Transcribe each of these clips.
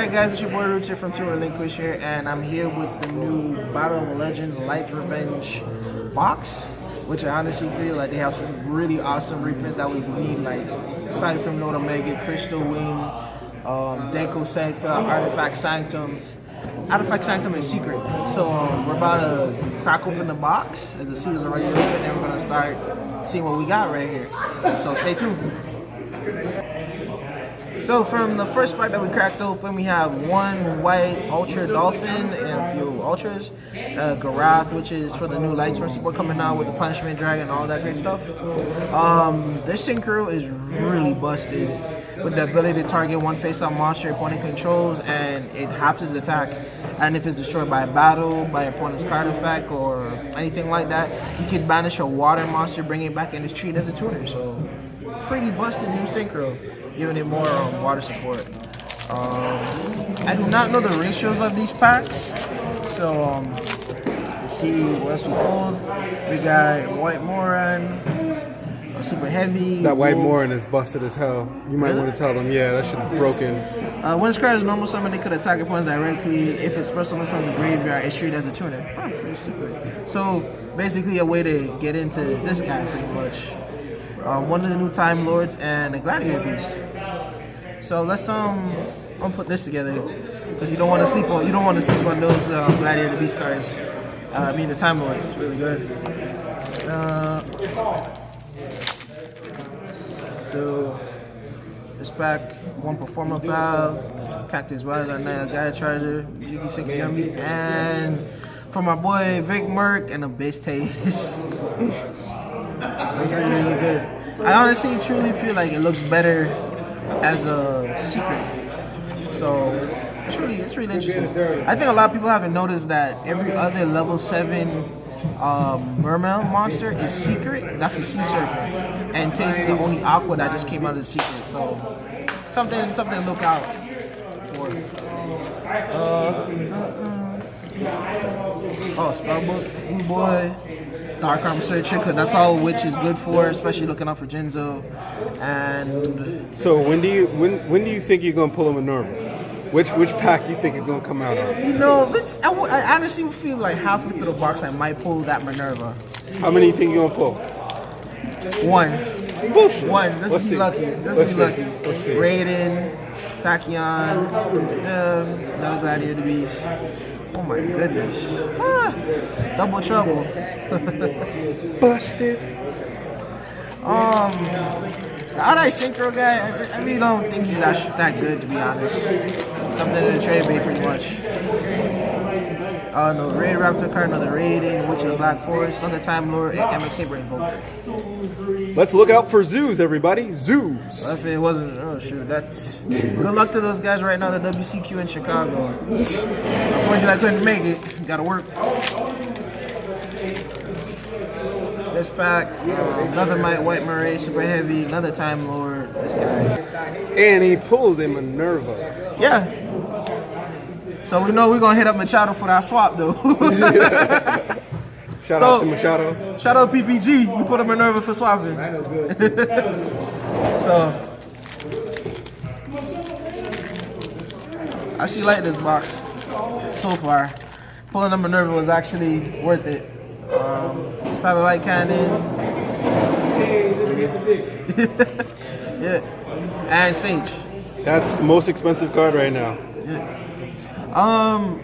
Alright guys, it's your boy Roots here from To Relinquish here, and I'm here with the new Battle of Legends Light Revenge box, which I honestly feel like they have some really awesome reprints that we need, like Side from Node Omega, Crystal Wing, Denko Sekka, Artifact Sanctums. Artifact Sanctum is secret, so we're about to crack open the box as the season's already open, and we're gonna start seeing what we got right here. So stay tuned. So from the first pack that we cracked open, we have one white Ultra Dolphin and a few Ultras. Garath, which is for the new Light Source support coming out with the Punishment Dragon and all that great stuff. This Synchro is really busted with the ability to target one face-up monster your opponent controls, and it halves its attack. And if it's destroyed by a battle, by opponent's card effect, or anything like that, you can banish a water monster, bring it back, and it's treated as a tuner. So pretty busted new Synchro, giving it more water support. I do not know the ratios of these packs, so let's see what else we pulled. We got White Moran, Super Heavy. That White Moran is busted as hell. You might want to tell them, yeah, that shit is broken. When this card is normal summon, they could attack opponents directly. If it's special summon from the graveyard, it's treated as a tuner. Pretty stupid. So basically a way to get into this guy pretty much. One of the new Time Lords and a Gladiator Beast. So let's put this together, because you don't want to sleep on those Gladiator Beast cards. I mean the Time Lords, really good. So this pack, one Performer Pal, Cactus Rise, Gaia Charger, YuGi Sekiyami, and for my boy Vic Merc and a Base Taste. Looks really good. I honestly truly feel like it looks better as a secret. So it's really interesting. I think a lot of people haven't noticed that every other level 7 Mermail monster is secret. That's a sea serpent, and Taste is the only aqua that just came out of the secret. So something to look out for. Spellbook, Blue Boy, Dark Armor Searcher, because that's all Witch is good for, especially looking out for Jinzo. And so when do you think you're gonna pull a Minerva? Which pack you think is gonna come out of? You know, I honestly feel like halfway through the box I might pull that Minerva. How many you think you're gonna pull? One. Bullshit. One. Let's be lucky. Let's be lucky. Let's see. Raiden, Tachyon, no Gladiator Beast. Oh my goodness. Double trouble. Busted. The Outright Synchro guy, I really don't think he's that good, to be honest. Something in the trade bait, pretty much. No Raid Raptor card, another Raiden, Witch of the Black Forest, another Time Lord, and MX Saber Invoker. Let's look out for zoos, everybody. Zoos. Well, if it wasn't, oh shoot, that's good luck to those guys right now, the WCQ in Chicago. Unfortunately, I couldn't make it. Gotta work. This pack, another White Murray, Super Heavy, another Time Lord, this guy. And he pulls a Minerva. Yeah. So we know we're going to hit up Machado for that swap, though. Shout out to Machado. Shout out PPG. You put a Minerva for swapping. I know good. So, I actually like this box so far. Pulling a Minerva was actually worth it. Satellite Cannon. Yeah. And Sage. That's the most expensive card right now. Yeah.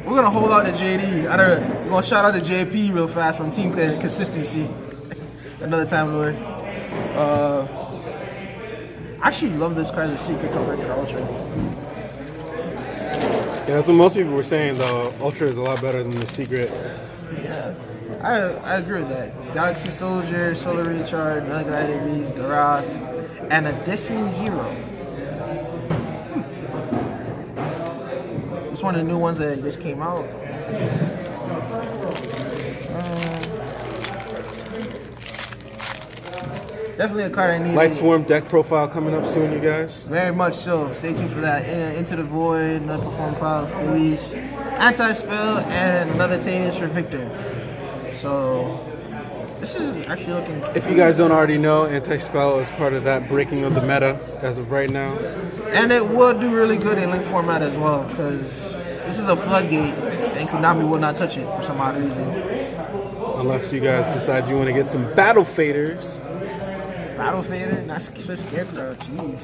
We're gonna hold out to JD. We're gonna shout out to JP real fast from Team Consistency. Another Time Lord. I actually love this card as a secret compared to the Ultra. Yeah, that's what most people were saying. The Ultra is a lot better than the secret. Yeah. I agree with that. Galaxy Soldier, Solar Recharge, another Gladiator Beast, Garath, and a Destiny Hero. It's one of the new ones that just came out. Definitely a card I need. Light Swarm deck profile coming up soon, you guys. Very much so. Stay tuned for that. Into the Void, another Perform Pile, Felice, Anti-Spell, and another Tails for Victor. So This is actually looking. If you guys don't already know, anti-spell is part of that breaking of the meta as of right now. And it will do really good in link format as well, because this is a floodgate, and Konami will not touch it for some odd reason. Unless you guys decide you want to get some battle faders. Battle fader? Not Swift Scarecrow, jeez.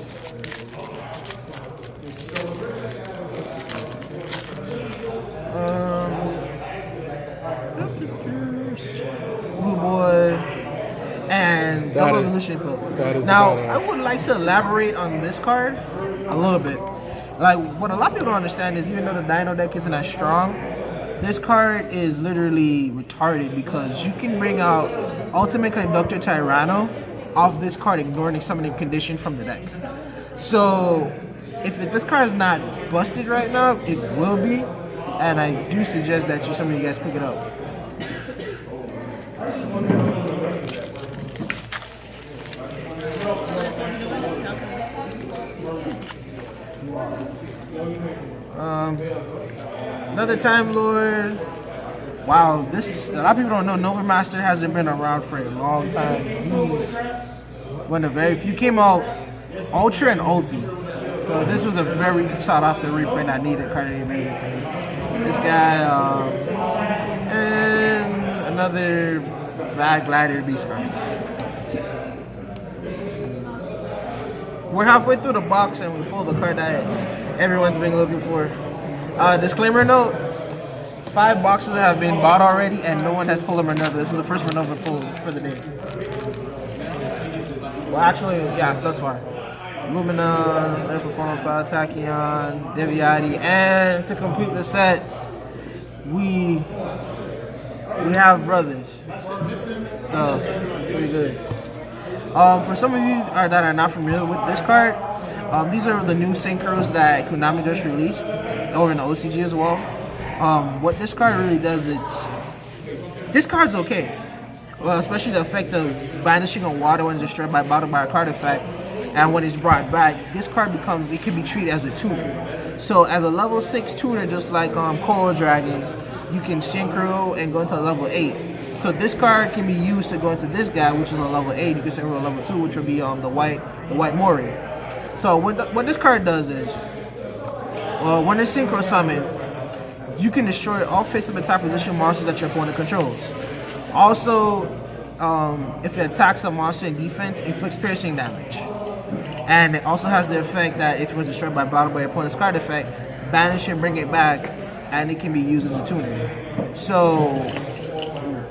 Blue Boy and Double Evolution Pope. Now, I would like to elaborate on this card a little bit. Like, what a lot of people don't understand is even though the Dino deck isn't as strong, this card is literally retarded because you can bring out Ultimate Conductor Tyranno off this card, ignoring the summoning condition from the deck. So, if this card is not busted right now, it will be, and I do suggest that some of you guys pick it up. Another Time Lord. Wow, this a lot of people don't know. Nova Master hasn't been around for a long time. He's one of the very few. Came out Ultra and Ulti, so this was a very sought after reprint. I needed card and everything. This guy, and another Bad Glider Beast card. We're halfway through the box and we pulled the card that everyone's been looking for. Disclaimer note: 5 boxes have been bought already, and no one has pulled a Minerva. This is the first Minerva pull for the day. Well, actually, yeah, thus far. Lumina, Air Performance, Tachyon, Deviati, and to complete the set, we have brothers. So, pretty good. For some of you that are not familiar with this card, these are the new synchros that Konami just released, over in the OCG as well. What this card really does, this card's okay. Well, especially the effect of banishing on water when it's destroyed by battle by a card effect, and when it's brought back, this card it can be treated as a tuner. So as a level 6 tuner, just like Coral Dragon, you can synchro and go into a level 8. So this card can be used to go into this guy, which is a level 8. You can synchro a level 2, which would be the white Mori. So what this card does is, when it's synchro summoned, you can destroy all face-up attack position monsters that your opponent controls. Also, if it attacks a monster in defense, it inflicts piercing damage. And it also has the effect that if it was destroyed by battle by your opponent's card effect, banish and bring it back, and it can be used as a tuner. So,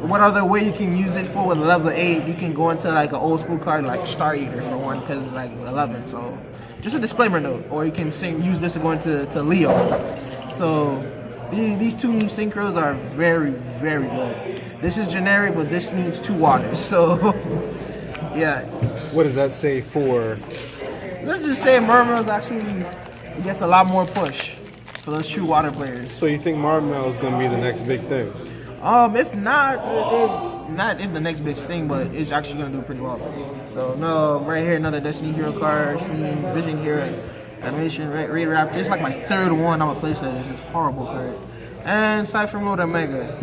what other way you can use it for with level 8, you can go into like an old school card like Star Eater for one, because it's like 11. So, just a disclaimer note. Or you can use this to go into Leo. So, these two new synchros are very, very good. This is generic, but this needs 2 waters. So, yeah. What does that say for? Let's just say Murmur's actually gets a lot more push for those true water players. So you think Marmel is going to be the next big thing? If not if the next big thing, but it's actually going to do pretty well. So, no, right here, another Destiny Hero card, Stream, Vision Hero, Animation, Raid Raptor. It's like my 3rd one on a playset. It's just horrible card. And Cypher Mode Omega.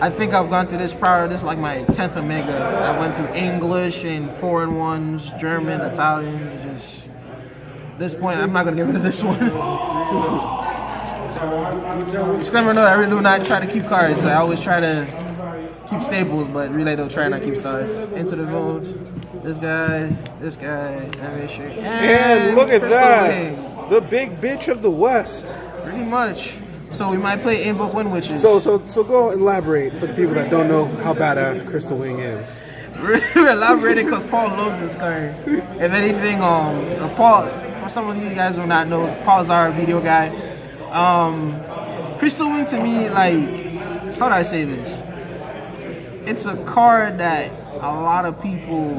I think I've gone through this prior. This is like my 10th Omega. I went through English and foreign ones, German, Italian. Just at this point, I'm not gonna get rid of this one. Disclaimer note: I really do not try to keep cards. I always try to keep staples, but Relay don't try not keep stars. Into the votes. This guy, animation, and look at that, the big bitch of the West. Pretty much. So we might play Invoke Wind Witches. So go elaborate for the people that don't know how badass Crystal Wing is. We're elaborating because Paul loves this card. If anything, Paul, for some of you guys who do not know, Paul's our video guy. Crystal Wing to me, like, how do I say this? It's a card that a lot of people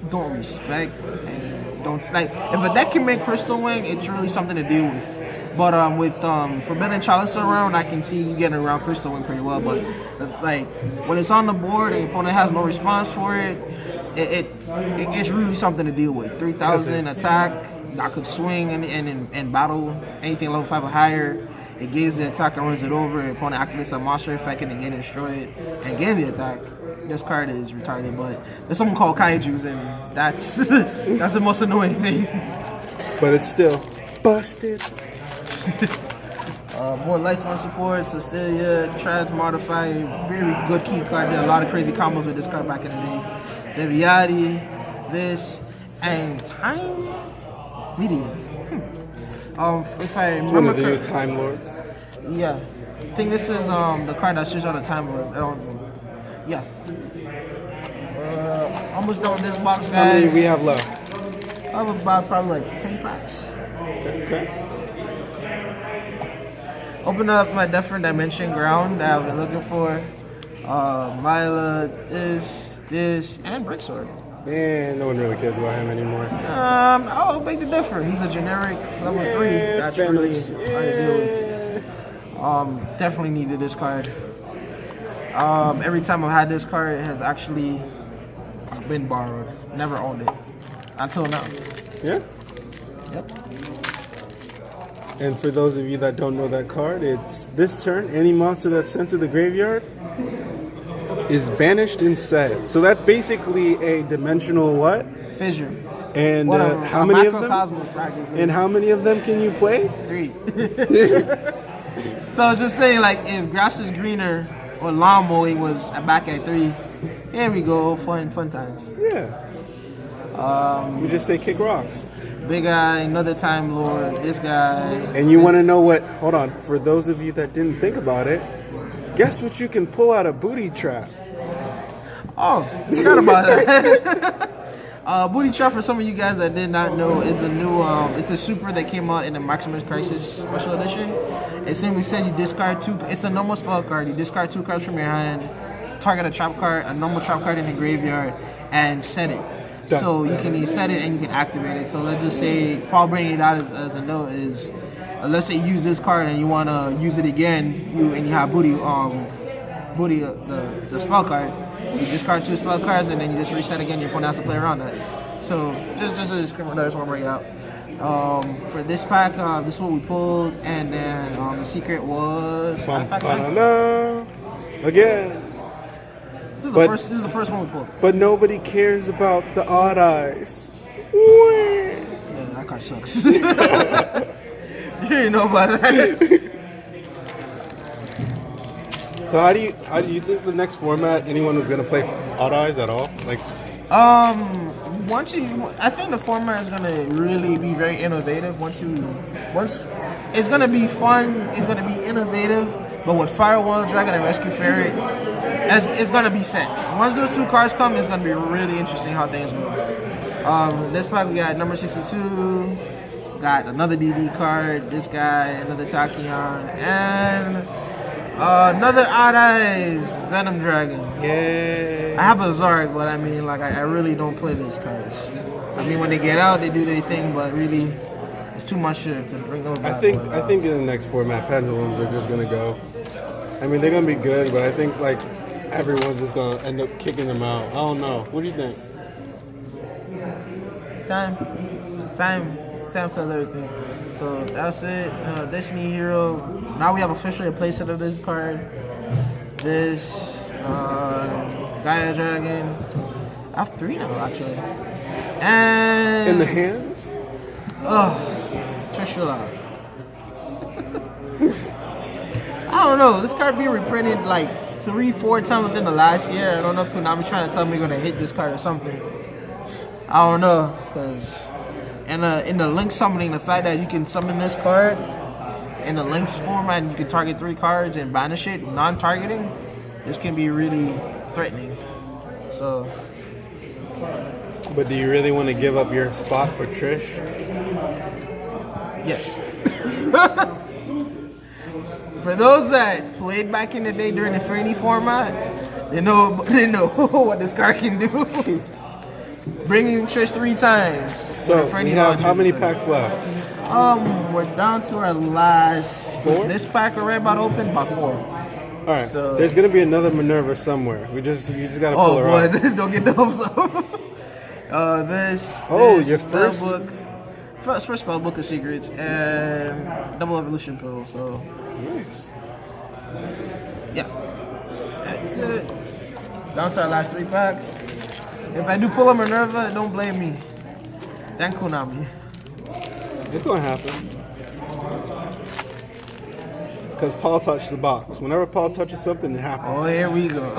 don't respect and don't like. If a deck can make Crystal Wing, it's really something to deal with. But with Forbidden Chalice around, I can see you getting around Crystal Wing pretty well. But like when it's on the board and the opponent has no response for it, it's really something to deal with. 3,000 attack, I could swing and battle anything level 5 or higher. It gains the attack and runs it over. Your opponent activates a monster effect and again destroy it and gain the attack. This card is retarded, but there's something called kaijus, and that's that's the most annoying thing. But it's still busted. More Lightform support, Cecilia, Trans Modify, very good key card. Did a lot of crazy combos with this card back in the day. Leviati, this, and Time Medium. If I remember One of the new Time Lords. Yeah. I think this is the card that switched on the Time Lord. Yeah. Almost done with this box, guys. How many we have left? I have about probably like 10 packs. Okay. Open up my different dimension ground that I've been looking for. Mila, this, and Bricksword. Man, no one really cares about him anymore. I'll make the difference. He's a generic level 3. That's really hard to deal with. Definitely needed this card. Every time I've had this card, it has actually been borrowed. Never owned it. Until now. Yeah? Yep. And for those of you that don't know that card, it's this turn, any monster that's sent to the graveyard is banished instead. So that's basically a dimensional what? Fissure. And how many of them? Practically. And how many of them can you play? 3. So I was just saying, like, if grass is greener or lawn mowing was back at 3, here we go, fun times. Yeah. We just say kick rocks. Big guy, another Time Lord, this guy. And you want to know what? Hold on. For those of you that didn't think about it, guess what you can pull out a booty trap? Oh, forgot about that. Booty Trap, for some of you guys that did not know, is a new, it's a super that came out in the Maximus Crisis Special Edition. It simply says you discard 2, it's a normal spell card, you discard 2 cards from your hand, target a trap card, a normal trap card in the graveyard, and set it. Done. So you can set it and you can activate it. So let's just say, Paul bringing it out as a note is, let's say you use this card and you want to use it again, you have booty, the spell card. You discard 2 spell cards and then you just reset again. Your opponent has to play around that. So just a disclaimer, I just want to bring it out. For this pack, this is what we pulled, and then the secret was again. This is the first one we pulled. But nobody cares about the odd eyes. Yeah, that card sucks. You didn't know about that. So how do you think the next format, anyone was gonna play odd eyes at all? Like, I think the format is gonna really be very innovative. Once it's gonna be fun, it's gonna be innovative. But with Firewall Dragon and Rescue Ferret, it's gonna be set. Once those 2 cards come, it's gonna be really interesting how things go. This pack we got number 62, got another DD card, this guy, another Tachyon, and another Odd Eyes Venom Dragon. Yeah. I have a Zarg, but I mean, like, I really don't play these cards. I mean, when they get out, they do their thing, but really, it's too much to bring those back. I think in the next format, pendulums are just gonna go. I mean, they're gonna be good, but I think like everyone's just gonna end up kicking them out. I don't know. What do you think? Time tells everything. So that's it. Destiny Hero. Now we have officially a playset of this card. This Gaia Dragon. I have 3 now actually. And in the hand? Trishula. I don't know. This card being reprinted like 3-4 times within the last year. I don't know if Konami trying to tell me gonna hit this card or something. I don't know, because in the link summoning, the fact that you can summon this card in the links format and you can target 3 cards and banish it, non-targeting, this can be really threatening. So. But do you really want to give up your spot for Trish? Yes. For those that played back in the day during the Franny format, they know what this card can do. Bringing Trish 3 times. So we have how many packs left? We're down to our last 4. This pack we're about to open, about 4. All right. So, there's gonna be another Minerva somewhere. You just gotta pull her out. Don't get the hopes up. This your first book. first spell, Book of Secrets, and Double Evolution Pill. So Nice. yeah, that's it. Down to our last 3 packs. If I do pull a Minerva, don't blame me. Thank Konami. It's gonna happen. Because Paul touched the box. Whenever Paul touches something, it happens. Oh, here we go.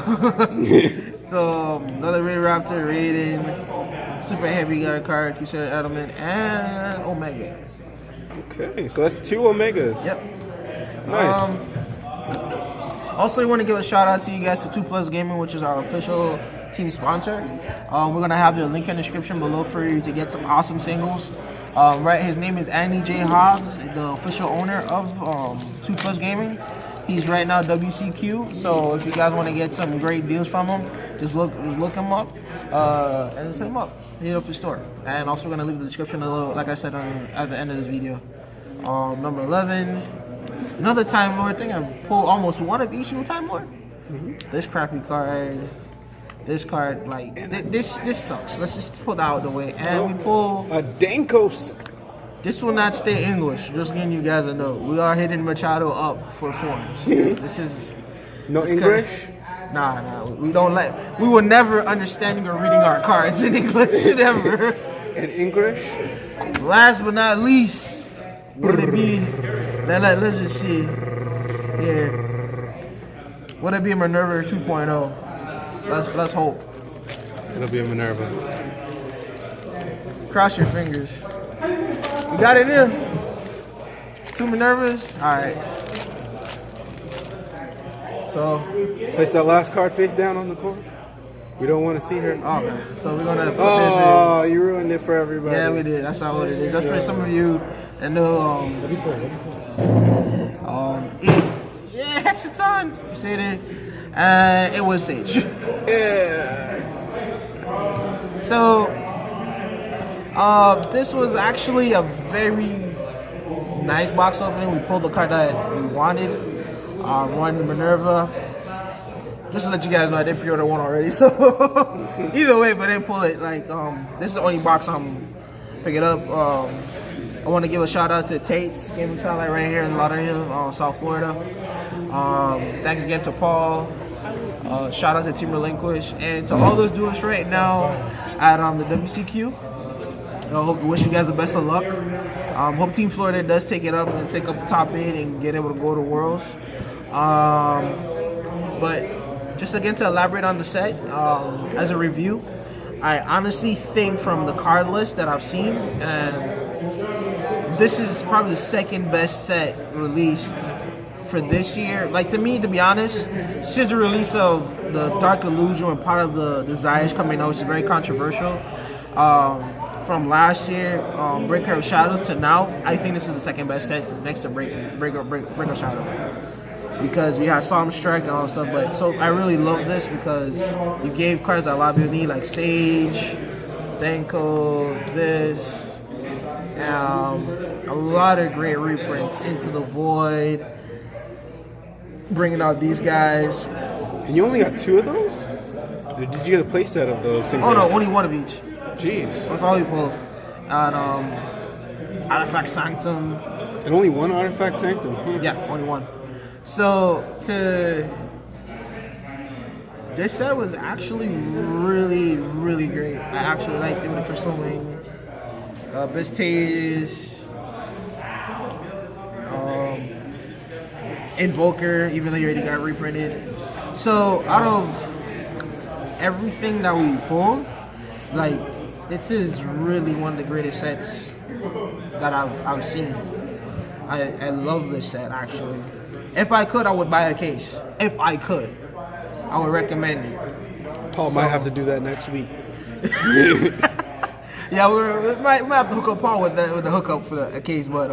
So another Ray Raptor, Raiden, Super Heavy Guard card, Crusader Edelman, and Omega. Okay, so that's 2 Omegas. Yep. Nice. Also, we want to give a shout out to you guys to 2+ Gaming, which is our official team sponsor. We're gonna have the link in the description below for you to get some awesome singles. Right, his name is Andy J. Hobbs, the official owner of 2+ Gaming. He's right now WCQ, so if you guys want to get some great deals from him, just look him up and set him up. Hit up the store. And also we're gonna leave the description a little, like I said at the end of this video. Number 11, another Time Lord thing. I pulled almost one of each new Time Lord. This crappy card. This card, like, this sucks. Let's just put that out of the way. And we pull A Danko. this will not stay English. Just getting you guys a note. We are hitting Machado up for forms. This is No this English? Nah. We don't we will never understanding or reading our cards in English ever. In English? Last but not least, would it be? Let's just see. Yeah. Would it be a Minerva 2.0? Let's hope. It'll be a Minerva. Cross your fingers. You got it in. 2 Minervas. All right. So Place that last card face down on the court. We don't want to see her. okay. So we're gonna put Oh, you ruined it for everybody. this in. Yeah, we did. That's not what it is. That's for some of you that know. Yeah, Hexaton. You see it? It was Sage. Yeah. So, this was actually a very nice box opening. We pulled the card that we wanted. One Minerva. Just to let you guys know, I did pre-order one already. So, either way, but I didn't pull it. Like, this is the only box I'm picking up. I want to give a shout out to Tate's Gaming Satellite right here in Lauderdale, South Florida. Thanks again to Paul. Shout out to Team Relinquish and to all those duelists right now at the WCQ. I wish you guys the best of luck. Hope Team Florida does take it up and take up the top 8 and get able to go to Worlds. But just again to elaborate on the set, as a review, I honestly think from the card list that I've seen, and this is probably the second best set released for this year. Like, to me, to be honest, since the release of the Dark Illusion and part of the Desires coming out, which is very controversial, from last year, Breaker of Shadows to now, I think this is the second best set next to Breaker of Shadow. Because we had Solemn Strike and all that stuff, but so I really love this because you gave cards that a lot of people need, like Sage, Danko, this, a lot of great reprints, Into the Void, bringing out these guys. And you only got 2 of those? Or did you get a playset of those? Oh no, only one of each. Jeez. That's all we pulled. And Artifact Sanctum. And only one Artifact Sanctum? Yeah, only one. So this set was actually really, really great. I actually liked it with the Crystal Wing, Bestage, Invoker, even though you already got reprinted. So out of everything that we pulled, like, this is really one of the greatest sets that I've seen. I love this set actually. If I could, I would buy a case. If I could, I would recommend it. Paul might have to do that next week. Yeah, we might have to hook up Paul with the hookup for a case, but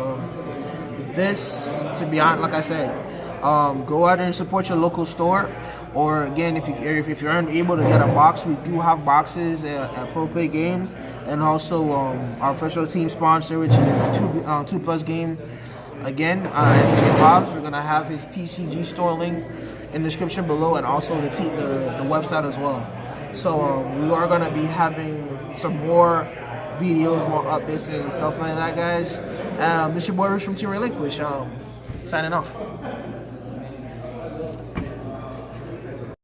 this, to be honest, like I said, go out there and support your local store. Or again, if you're unable to get a box, we do have boxes at ProPlay Games, and also our official team sponsor, which is 2+ Game. Again, Andy Hobbs. We're gonna have his TCG store link in the description below, and also the website as well. So we are gonna be having some more videos, more updates and stuff like that, guys. This your boy Rich from Team Relinquish. Signing off.